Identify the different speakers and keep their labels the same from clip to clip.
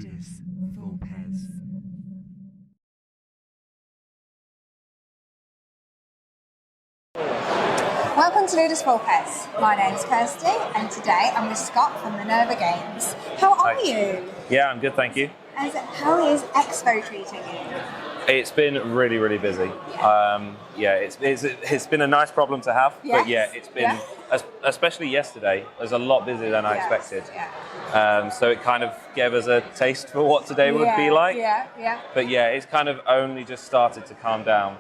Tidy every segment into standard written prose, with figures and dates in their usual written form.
Speaker 1: Leaders, full pairs.
Speaker 2: Welcome to Ludus Full Pairs. My name's Kirsty, and today I'm with Scott from Minerva Games. How are you?
Speaker 3: Yeah, I'm good, thank you.
Speaker 2: And how is Expo treating you?
Speaker 3: It's been really, really busy. It's been a nice problem to have,
Speaker 2: Yes.
Speaker 3: but yeah, it's been, especially yesterday, it was a lot busier than I expected.
Speaker 2: Yeah.
Speaker 3: So it kind of gave us a taste for what today would be like.
Speaker 2: Yeah.
Speaker 3: But yeah, it's kind of only just started to calm down.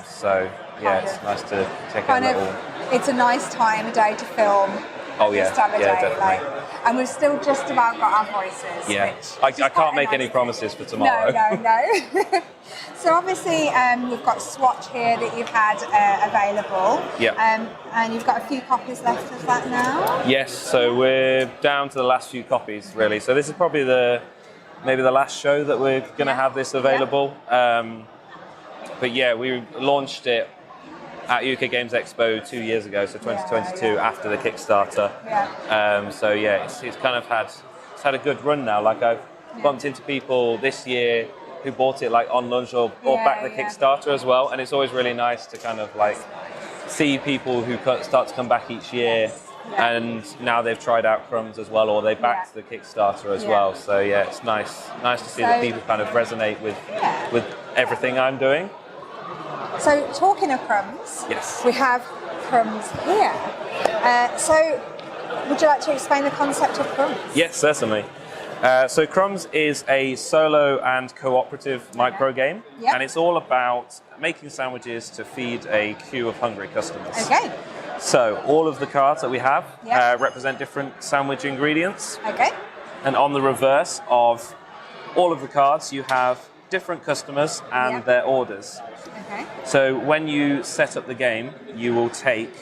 Speaker 3: So yeah, it's nice to take a little.
Speaker 2: It's a nice time of day to film.
Speaker 3: Oh yeah,
Speaker 2: this time of day,
Speaker 3: definitely.
Speaker 2: And we've still just about got our voices.
Speaker 3: Yeah,
Speaker 2: which
Speaker 3: I can't make any promises for tomorrow.
Speaker 2: No. So obviously we've got Swatch here that you've had available.
Speaker 3: Yeah.
Speaker 2: And you've got a few copies left of that now.
Speaker 3: Yes, so we're down to the last few copies really. So this is probably maybe the last show that we're going to have this available. But yeah, we launched it at UK Games EXPO 2 years ago, so 2022, after the Kickstarter.
Speaker 2: Yeah.
Speaker 3: So yeah, it's kind of had a good run now. Like I've bumped into people this year who bought it like on launch or back the Kickstarter as well, and it's always really nice to kind of like see people who start to come back each year. And now they've tried out Crumbs as well, or they backed the Kickstarter as well. So yeah, it's nice to see that people kind of resonate with everything I'm doing.
Speaker 2: So talking of Crumbs, we have Crumbs here. So would you like to explain the concept of Crumbs?
Speaker 3: Yes, certainly. So Crumbs is a solo and cooperative micro game, and it's all about making sandwiches to feed a queue of hungry customers.
Speaker 2: Okay.
Speaker 3: So all of the cards that we have represent different sandwich ingredients.
Speaker 2: Okay.
Speaker 3: And on the reverse of all of the cards, you have different customers and their orders.
Speaker 2: Okay.
Speaker 3: So when you set up the game, you will take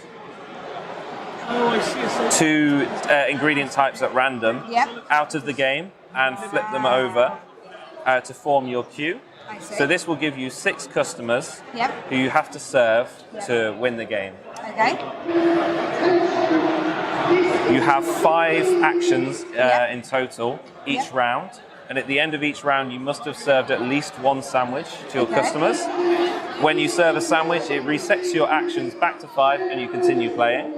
Speaker 3: two ingredient types at random out of the game and flip them over to form your queue.
Speaker 2: I see.
Speaker 3: So this will give you 6 customers who you have to serve to win the game.
Speaker 2: Okay.
Speaker 3: You have 5 actions in total each round, and at the end of each round you must have served at least 1 sandwich to your customers. When you serve a sandwich, it resets your actions back to 5 and you continue playing.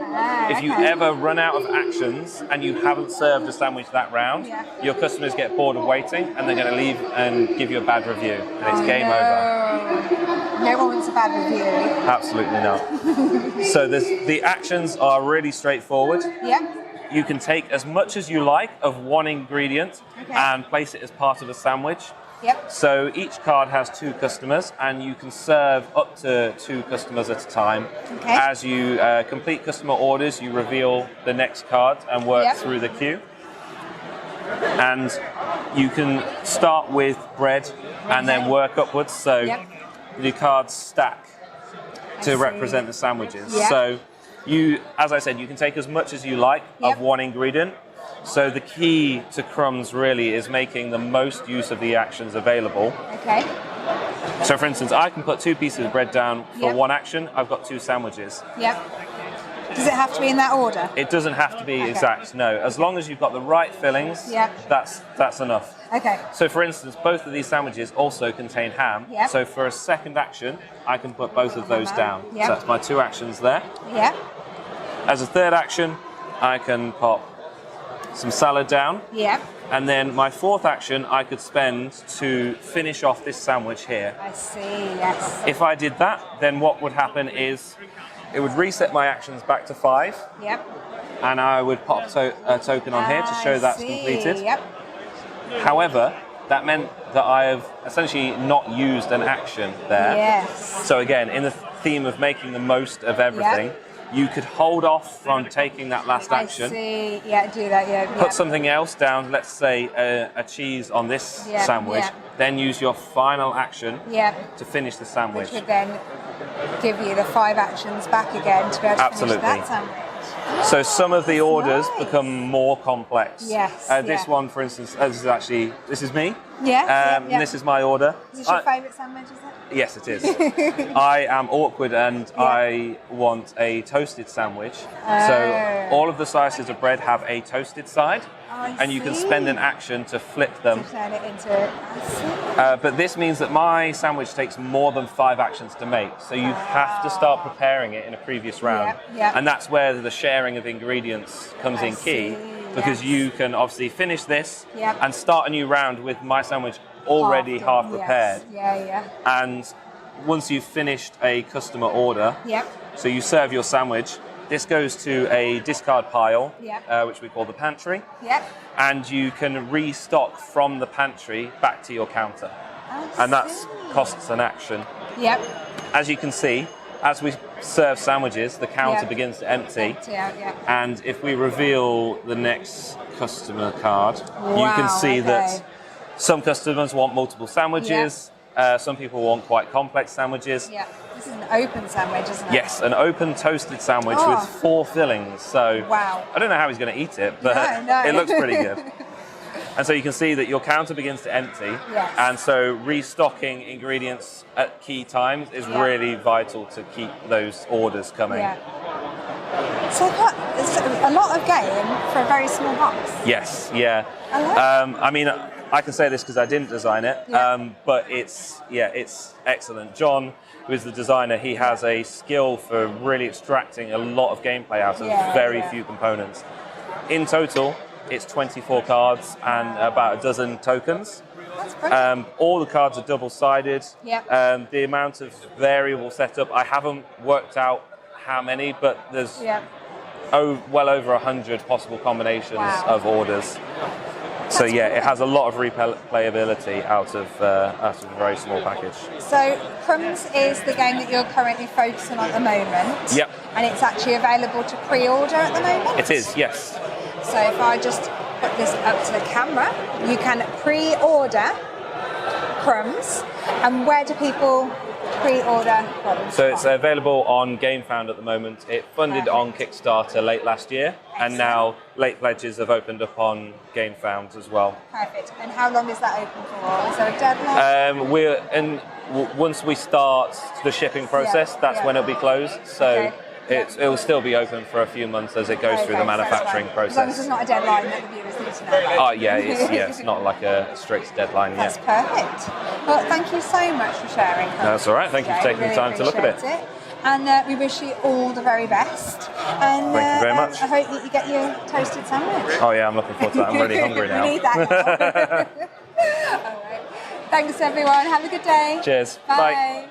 Speaker 3: If you ever run out of actions and you haven't served a sandwich that round, your customers get bored of waiting and they're going to leave and give you a bad review, and it's game over.
Speaker 2: No one wants a bad review.
Speaker 3: Absolutely not. So the actions are really straightforward. You can take as much as you like of one ingredient and place it as part of a sandwich. So each card has 2 customers, and you can serve up to 2 customers at a time. As you complete customer orders, you reveal the next card and work through the queue. And you can start with bread and then work upwards. So the cards stack to represent the sandwiches. So as I said, you can take as much as you like of one ingredient. So the key to Crumbs really is making the most use of the actions available. So for instance, I can put 2 pieces of bread down for one action. I've got 2 sandwiches.
Speaker 2: Does it have to be in that order?
Speaker 3: It doesn't have to be exact, no. As long as you've got the right fillings, that's enough. So for instance, both of these sandwiches also contain ham. So for a second action, I can put both of those down. So that's my 2 actions there. As a third action, I can pop some salad down. And then my 4th action I could spend to finish off this sandwich here.
Speaker 2: I see, yes.
Speaker 3: If I did that, then what would happen is it would reset my actions back to 5. And I would pop a token on here to show that's completed. However, that meant that I have essentially not used an action there. So again, in the theme of making the most of everything, you could hold off from taking that last action.
Speaker 2: I see. Do that,
Speaker 3: Put something else down, let's say a cheese on this sandwich, then use your final action to finish the sandwich.
Speaker 2: Which would then give you the 5 actions back again to be able to finish that sandwich.
Speaker 3: So some of the orders become more complex. This one, for instance, this is me. This is my order.
Speaker 2: Is this your favourite sandwich, is it?
Speaker 3: Yes, it is. I am awkward and I want a toasted sandwich. So all of the slices of bread have a toasted side, and you can spend an action to flip them.
Speaker 2: To turn it into.
Speaker 3: But this means that my sandwich takes more than 5 actions to make. So you have to start preparing it in a previous round. And that's where the sharing of ingredients comes in key, because you can obviously finish this and start a new round with my sandwich already half prepared. And once you've finished a customer order, so you serve your sandwich, this goes to a discard pile, which we call the pantry, and you can restock from the pantry back to your counter. And that's costs an action. As you can see, as we serve sandwiches, the counter begins to empty. And if we reveal the next customer card, you can see that some customers want multiple sandwiches. Some people want quite complex sandwiches.
Speaker 2: This is an open sandwich, isn't it?
Speaker 3: Yes, an open toasted sandwich with 4 fillings. So I don't know how he's going to eat it, but it looks pretty good. And so you can see that your counter begins to empty. And so restocking ingredients at key times is really vital to keep those orders coming.
Speaker 2: So it's a lot of game for a very small box.
Speaker 3: Yes, I mean, I can say this because I didn't design it, but it's excellent. John, who is the designer, he has a skill for really extracting a lot of gameplay out of very few components. In total, it's 24 cards and about a dozen tokens.
Speaker 2: That's brilliant.
Speaker 3: All the cards are double-sided. The amount of variable setup, I haven't worked out how many, but there's well over 100 possible combinations of orders. So it has a lot of replayability out of a very small package. So
Speaker 2: Crumbs is the game that you're currently focusing on at the moment. And it's actually available to pre-order at the moment?
Speaker 3: It is, yes.
Speaker 2: So if I just put this up to the camera, you can pre-order Crumbs. And where do people pre-order Crumbs?
Speaker 3: So it's available on GameFound at the moment. It funded on Kickstarter late last year, and now late pledges have opened up on GameFound as well.
Speaker 2: Perfect. And how long is that open for? Is there a deadline?
Speaker 3: Once we start the shipping process, that's when it'll be closed. So it will still be open for a few months as it goes through the manufacturing process. As
Speaker 2: long as there's not a deadline that the viewers need to know about.
Speaker 3: It's not like a strict deadline yet.
Speaker 2: That's perfect. Well, thank you so much for sharing.
Speaker 3: That's all right. Thank you for taking the time to look at it.
Speaker 2: And we wish you all the very best. And
Speaker 3: thank you very much.
Speaker 2: I hope that you get your toasted sandwich.
Speaker 3: Oh yeah, I'm looking forward to that. I'm really hungry now.
Speaker 2: We need that now. All right. Thanks everyone. Have a good day.
Speaker 3: Cheers.
Speaker 2: Bye.